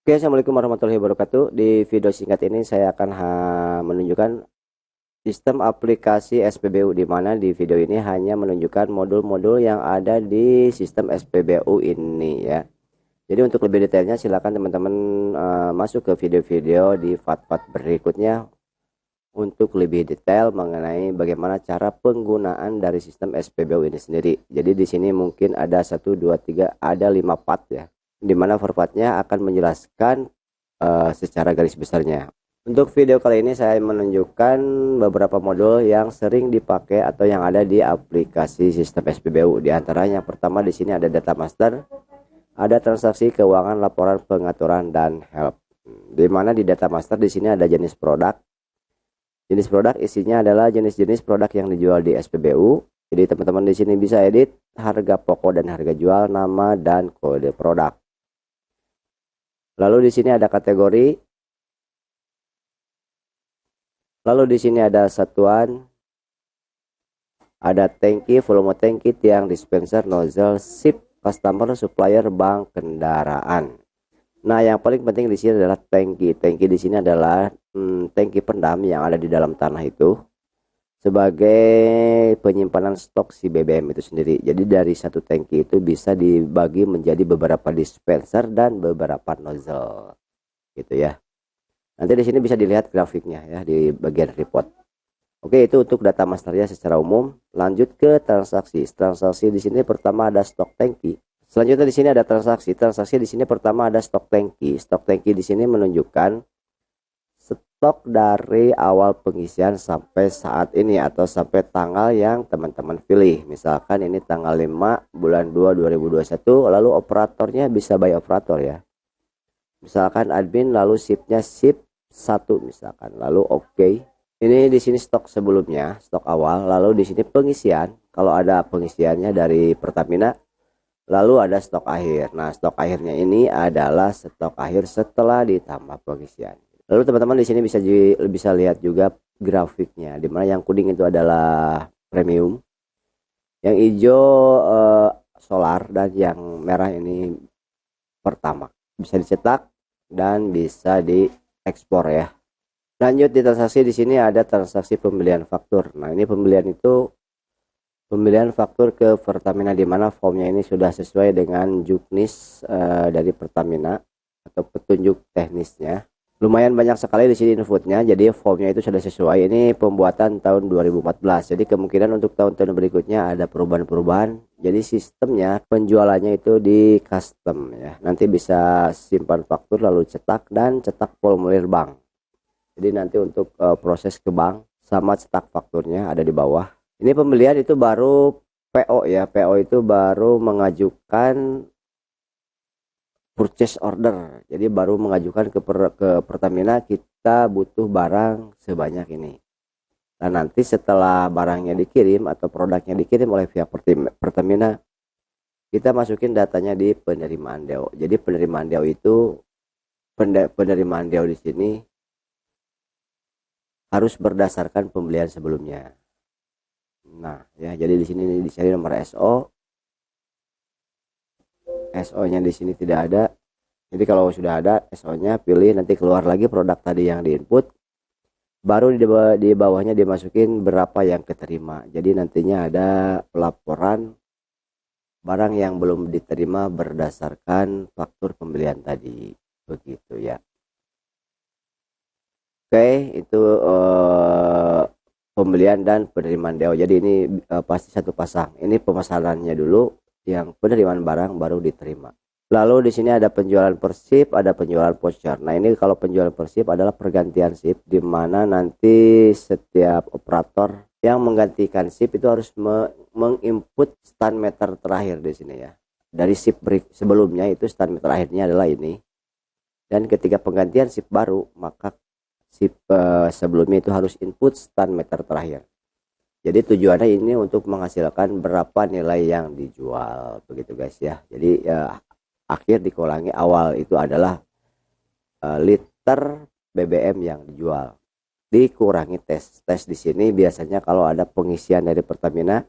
Oke, assalamualaikum warahmatullahi wabarakatuh. Di video singkat ini saya akan menunjukkan sistem aplikasi SPBU, di mana di video ini hanya menunjukkan modul-modul yang ada di sistem SPBU ini ya. Jadi untuk lebih detailnya silakan teman-teman masuk ke video-video di part-part berikutnya untuk lebih detail mengenai bagaimana cara penggunaan dari sistem SPBU ini sendiri. Jadi di sini mungkin ada 1, 2, 3, ada 5 part ya, di mana per partnya akan menjelaskan secara garis besarnya. Untuk video kali ini saya menunjukkan beberapa modul yang sering dipakai atau yang ada di aplikasi sistem SPBU. Di antaranya yang pertama di sini ada data master, ada transaksi keuangan, laporan pengaturan dan help. Di mana di data master di sini ada jenis produk. Jenis produk isinya adalah jenis-jenis produk yang dijual di SPBU. Jadi teman-teman di sini bisa edit harga pokok dan harga jual, nama dan kode produk. Lalu di sini ada kategori. Lalu di sini ada satuan, ada tangki, volume tangki, tiang, dispenser, nozzle, sip, customer, supplier, bank, kendaraan. Nah, yang paling penting di sini adalah tangki. Tangki di sini adalah tangki pendam yang ada di dalam tanah itu sebagai penyimpanan stok si BBM itu sendiri. Jadi dari satu tangki itu bisa dibagi menjadi beberapa dispenser dan beberapa nozzle, gitu ya. Nanti di sini bisa dilihat grafiknya ya di bagian report. Oke, itu untuk data masternya secara umum. Lanjut ke transaksi. Transaksi di sini pertama ada stok tangki. Selanjutnya di sini ada transaksi. Transaksi di sini pertama ada stok tangki. Stok tangki di sini menunjukkan stok dari awal pengisian sampai saat ini atau sampai tanggal yang teman-teman pilih. Misalkan ini tanggal 5 bulan 2 2021, lalu operatornya bisa by operator ya. Misalkan admin, lalu shipnya ship 1 misalkan, lalu oke. Ini di sini stok sebelumnya, stok awal, lalu di sini pengisian. Kalau ada pengisiannya dari Pertamina, lalu ada stok akhir. Nah, stok akhirnya ini adalah stok akhir setelah ditambah pengisian. Lalu teman-teman di sini bisa lihat juga grafiknya, di mana yang kuning itu adalah premium, yang hijau solar, dan yang merah ini pertama. Bisa dicetak dan bisa diekspor ya. Lanjut di transaksi, di sini ada transaksi pembelian faktur. Nah, ini pembelian itu pembelian faktur ke Pertamina, di mana formnya ini sudah sesuai dengan juknis dari Pertamina atau petunjuk teknisnya. Lumayan banyak sekali di sini infonya, jadi formnya itu sudah sesuai. Ini pembuatan tahun 2014, jadi kemungkinan untuk tahun-tahun berikutnya ada perubahan-perubahan. Jadi sistemnya penjualannya itu di custom ya, nanti bisa simpan faktur lalu cetak dan cetak formulir bank. Jadi nanti untuk proses ke bank sama cetak fakturnya ada di bawah. Ini pembelian itu baru PO ya, PO itu baru mengajukan purchase order. Jadi baru mengajukan ke Pertamina, kita butuh barang sebanyak ini. Dan nanti setelah barangnya dikirim atau produknya dikirim oleh pihak Pertamina, kita masukin datanya di penerimaan DO. Jadi penerimaan DO itu penerimaan DO di sini harus berdasarkan pembelian sebelumnya. Nah, ya, jadi di sini dicari nomor SO. SO-nya di sini tidak ada. Jadi kalau sudah ada SO-nya, pilih, nanti keluar lagi produk tadi yang diinput. Baru di bawahnya dimasukin berapa yang keterima. Jadi nantinya ada pelaporan barang yang belum diterima berdasarkan faktur pembelian tadi. Begitu ya. Oke, itu pembelian dan penerimaan DO. Jadi ini pasti satu pasang. Ini pemesanannya dulu, yang penerimaan barang baru diterima. Lalu di sini ada penjualan per ship, ada penjualan voucher. Nah, ini kalau penjualan per ship adalah pergantian ship, di mana nanti setiap operator yang menggantikan ship itu harus menginput stand meter terakhir di sini ya. Dari ship sebelumnya itu stand meter akhirnya adalah ini. Dan ketika penggantian ship baru, maka ship sebelumnya itu harus input stand meter terakhir. Jadi tujuannya ini untuk menghasilkan berapa nilai yang dijual, begitu guys ya. Jadi akhir dikurangi awal itu adalah liter BBM yang dijual, dikurangi tes di sini. Biasanya kalau ada pengisian dari Pertamina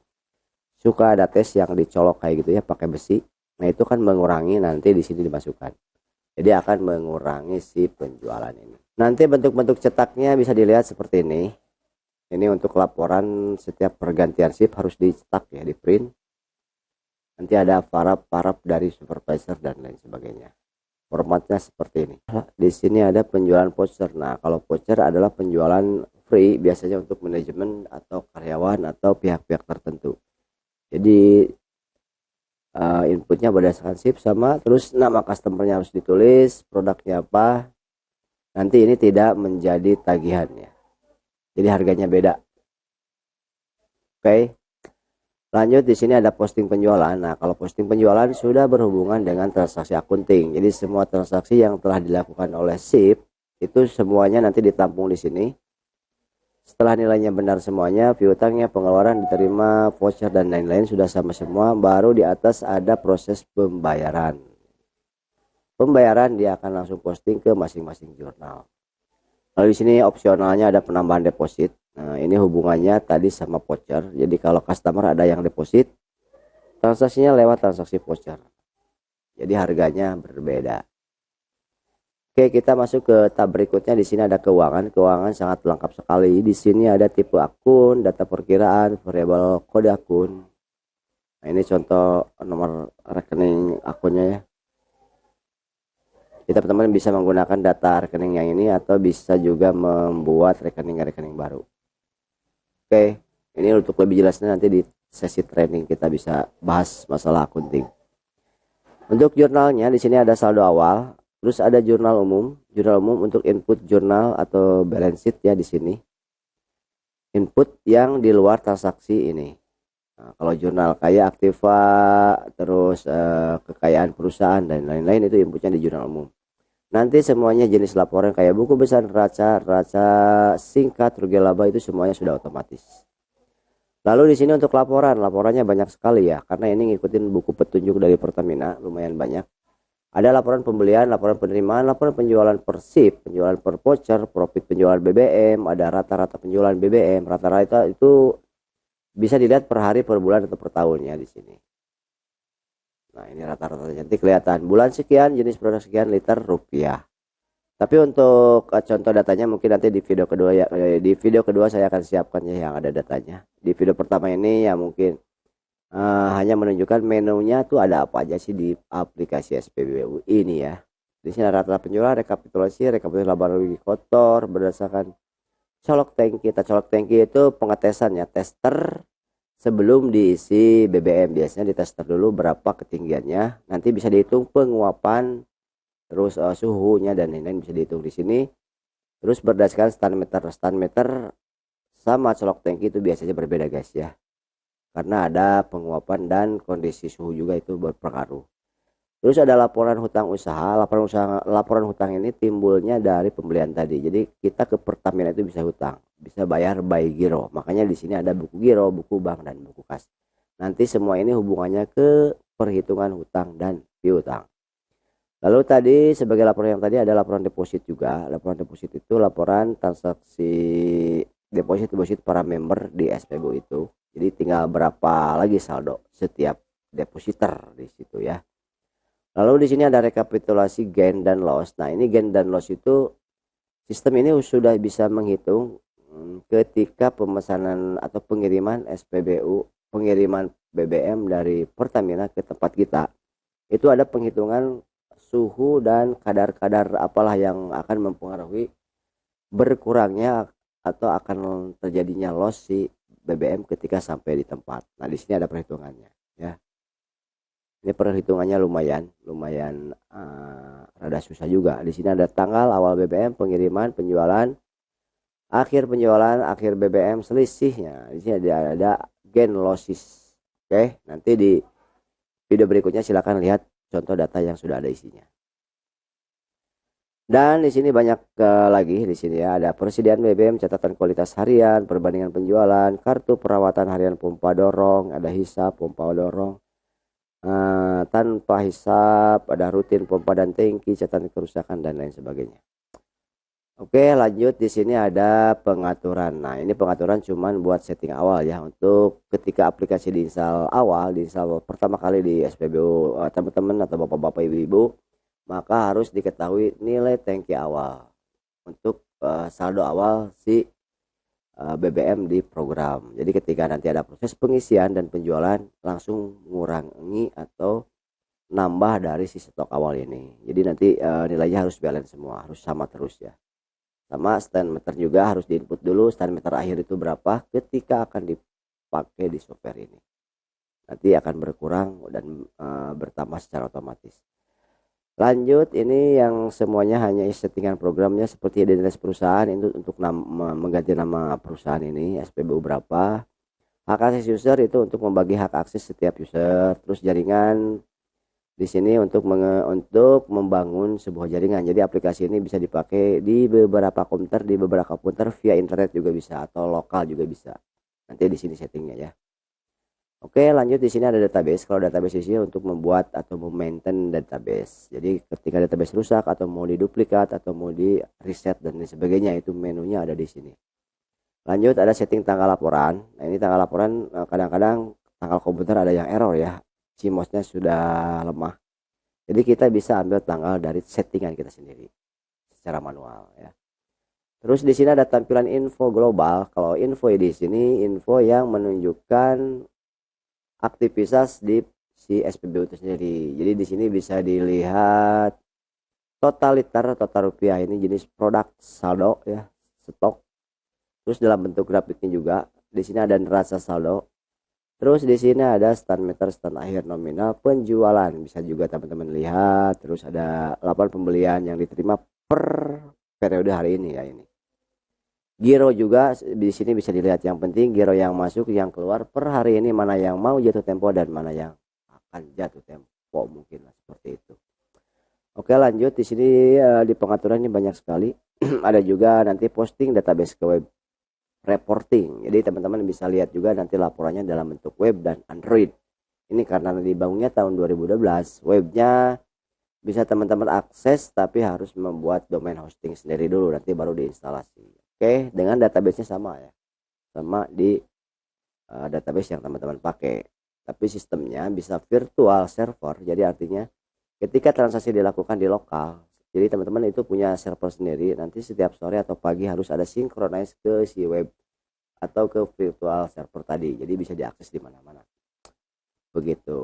suka ada tes yang dicolok kayak gitu ya, pakai besi. Nah, itu kan mengurangi, nanti di sini dimasukkan. Jadi akan mengurangi si penjualan ini. Nanti bentuk-bentuk cetaknya bisa dilihat seperti ini. Ini untuk laporan setiap pergantian shift harus dicetak ya, di print. Nanti ada paraf-paraf dari supervisor dan lain sebagainya. Formatnya seperti ini. Di sini ada penjualan voucher. Nah, kalau voucher adalah penjualan free biasanya untuk manajemen atau karyawan atau pihak-pihak tertentu. Jadi inputnya berdasarkan shift sama, terus nama customernya harus ditulis, produknya apa. Nanti ini tidak menjadi tagihannya. Jadi harganya beda. Oke. Lanjut, di sini ada posting penjualan. Nah, kalau posting penjualan sudah berhubungan dengan transaksi akunting. Jadi semua transaksi yang telah dilakukan oleh SIP itu semuanya nanti ditampung di sini. Setelah nilainya benar semuanya, piutangnya, pengeluaran, diterima, voucher dan lain-lain sudah sama semua, baru di atas ada proses pembayaran. Pembayaran dia akan langsung posting ke masing-masing jurnal. Lalu di sini opsionalnya ada penambahan deposit. Nah, ini hubungannya tadi sama voucher. Jadi kalau customer ada yang deposit, transaksinya lewat transaksi voucher. Jadi harganya berbeda. Oke, kita masuk ke tab berikutnya. Di sini ada keuangan. Keuangan sangat lengkap sekali. Di sini ada tipe akun, data perkiraan, variabel kode akun. Nah, ini contoh nomor rekening akunnya ya. Kita teman-teman bisa menggunakan data rekening yang ini atau bisa juga membuat rekening-rekening baru. Oke, ini untuk lebih jelasnya nanti di sesi training kita bisa bahas masalah akunting. Untuk jurnalnya di sini ada saldo awal, terus ada jurnal umum. Jurnal umum untuk input jurnal atau balance sheet ya di sini. Input yang di luar transaksi ini. Nah, kalau jurnal kayak aktiva, terus kekayaan perusahaan dan lain-lain itu inputnya di jurnal umum. Nanti semuanya jenis laporan kayak buku besar neraca, singkat, rugi laba itu semuanya sudah otomatis. Lalu di sini untuk laporannya banyak sekali ya, karena ini ngikutin buku petunjuk dari Pertamina, lumayan banyak. Ada laporan pembelian, laporan penerimaan, laporan penjualan per shift, penjualan per voucher, profit penjualan BBM, ada rata-rata penjualan BBM, rata-rata itu bisa dilihat per hari, per bulan atau per tahunnya di sini. Nah, ini rata-ratanya nanti kelihatan bulan sekian, jenis produk sekian, liter, rupiah. Tapi untuk contoh datanya mungkin nanti di video kedua ya. Di video kedua saya akan siapkan ya yang ada datanya. Di video pertama ini ya mungkin hanya menunjukkan menunya tuh ada apa aja sih di aplikasi SPBU ini ya. Di sini rata-rata penjualan, rekapitulasi laba rugi kotor berdasarkan colok tangki. Colok tangki itu pengetesan ya, tester sebelum diisi BBM. Biasanya ditester dulu berapa ketinggiannya, nanti bisa dihitung penguapan, terus suhunya dan lain-lain bisa dihitung di sini. Terus berdasarkan stand meter sama colok tangki itu biasanya berbeda guys ya, karena ada penguapan dan kondisi suhu juga itu berpengaruh. Terus ada laporan hutang usaha. Laporan hutang ini timbulnya dari pembelian tadi. Jadi kita ke Pertamina itu bisa hutang, bisa bayar by giro. Makanya di sini ada buku giro, buku bank dan buku kas. Nanti semua ini hubungannya ke perhitungan hutang dan piutang. Lalu tadi sebagai laporan yang tadi ada laporan deposit juga. Laporan deposit itu laporan transaksi deposit para member di SPBU itu. Jadi tinggal berapa lagi saldo setiap depositer di situ ya. Lalu di sini ada rekapitulasi gain dan loss. Nah, ini gain dan loss itu sistem ini sudah bisa menghitung ketika pemesanan atau pengiriman SPBU, pengiriman BBM dari Pertamina ke tempat kita. Itu ada penghitungan suhu dan kadar-kadar apalah yang akan mempengaruhi berkurangnya atau akan terjadinya loss si BBM ketika sampai di tempat. Nah, di sini ada perhitungannya ya. Ini perhitungannya lumayan rada susah juga. Di sini ada tanggal awal BBM, pengiriman, penjualan, akhir penjualan, akhir BBM, selisihnya. Di sini ada gain losses. Oke, nanti di video berikutnya silakan lihat contoh data yang sudah ada isinya. Dan di sini banyak lagi di sini ya, ada persediaan BBM, catatan kualitas harian, perbandingan penjualan, kartu perawatan harian pompa dorong, ada hisap pompa dorong. Tanpa hisap, ada rutin pompa dan tangki, catatan kerusakan dan lain sebagainya. Oke, lanjut di sini ada pengaturan. Nah, ini pengaturan cuman buat setting awal ya, untuk ketika aplikasi diinstal pertama kali di SPBU teman-teman atau bapak-bapak ibu-ibu, maka harus diketahui nilai tangki awal untuk saldo awal si BBM di program. Jadi ketika nanti ada proses pengisian dan penjualan, langsung mengurangi atau nambah dari si stok awal ini. Jadi nanti nilainya harus balance semua, harus sama terus ya. Sama stand meter juga harus diinput dulu, stand meter akhir itu berapa ketika akan dipakai di software ini. Nanti akan berkurang dan bertambah secara otomatis. Lanjut, ini yang semuanya hanya settingan programnya seperti identitas perusahaan itu untuk mengganti nama perusahaan ini, SPBU berapa. Hak akses user itu untuk membagi hak akses setiap user. Terus jaringan di sini untuk membangun sebuah jaringan. Jadi aplikasi ini bisa dipakai di beberapa komputer, via internet juga bisa atau lokal juga bisa. Nanti di sini settingnya ya. Oke, lanjut di sini ada database. Kalau database di sini untuk membuat atau memaintain database. Jadi ketika database rusak atau mau diduplikat atau mau di reset dan sebagainya, itu menunya ada di sini. Lanjut ada setting tanggal laporan. Nah, ini tanggal laporan kadang-kadang tanggal komputer ada yang error ya. CMOS-nya sudah lemah. Jadi kita bisa ambil tanggal dari settingan kita sendiri secara manual ya. Terus di sini ada tampilan info global. Kalau info di sini info yang menunjukkan aktivitas di si SPBU itu sendiri. Jadi di sini bisa dilihat total rupiah, ini jenis produk saldo ya, stok. Terus dalam bentuk grafiknya juga. Di sini ada neraca saldo. Terus di sini ada stand meter, stand akhir, nominal, penjualan. Bisa juga teman-teman lihat. Terus ada laporan pembelian yang diterima per periode hari ini ya ini. Giro juga di sini bisa dilihat, yang penting giro yang masuk, yang keluar per hari ini, mana yang mau jatuh tempo dan mana yang akan jatuh tempo, mungkin lah seperti itu. Oke, lanjut di sini di pengaturan ini banyak sekali. Ada juga nanti posting database ke web reporting. Jadi teman-teman bisa lihat juga nanti laporannya dalam bentuk web dan Android. Ini karena dibangunnya tahun 2012, webnya bisa teman-teman akses tapi harus membuat domain hosting sendiri dulu, nanti baru diinstalasi. Oke, dengan database-nya sama ya. Sama di database yang teman-teman pakai. Tapi sistemnya bisa virtual server. Jadi artinya ketika transaksi dilakukan di lokal, jadi teman-teman itu punya server sendiri, nanti setiap sore atau pagi harus ada synchronize ke si web atau ke virtual server tadi. Jadi bisa diakses di mana-mana. Begitu.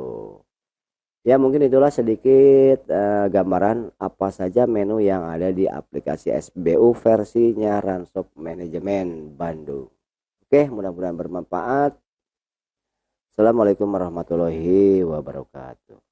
Ya mungkin itulah sedikit gambaran apa saja menu yang ada di aplikasi SBU versinya Ranshop Manajemen Bandung. Oke, mudah-mudahan bermanfaat. Assalamualaikum warahmatullahi wabarakatuh.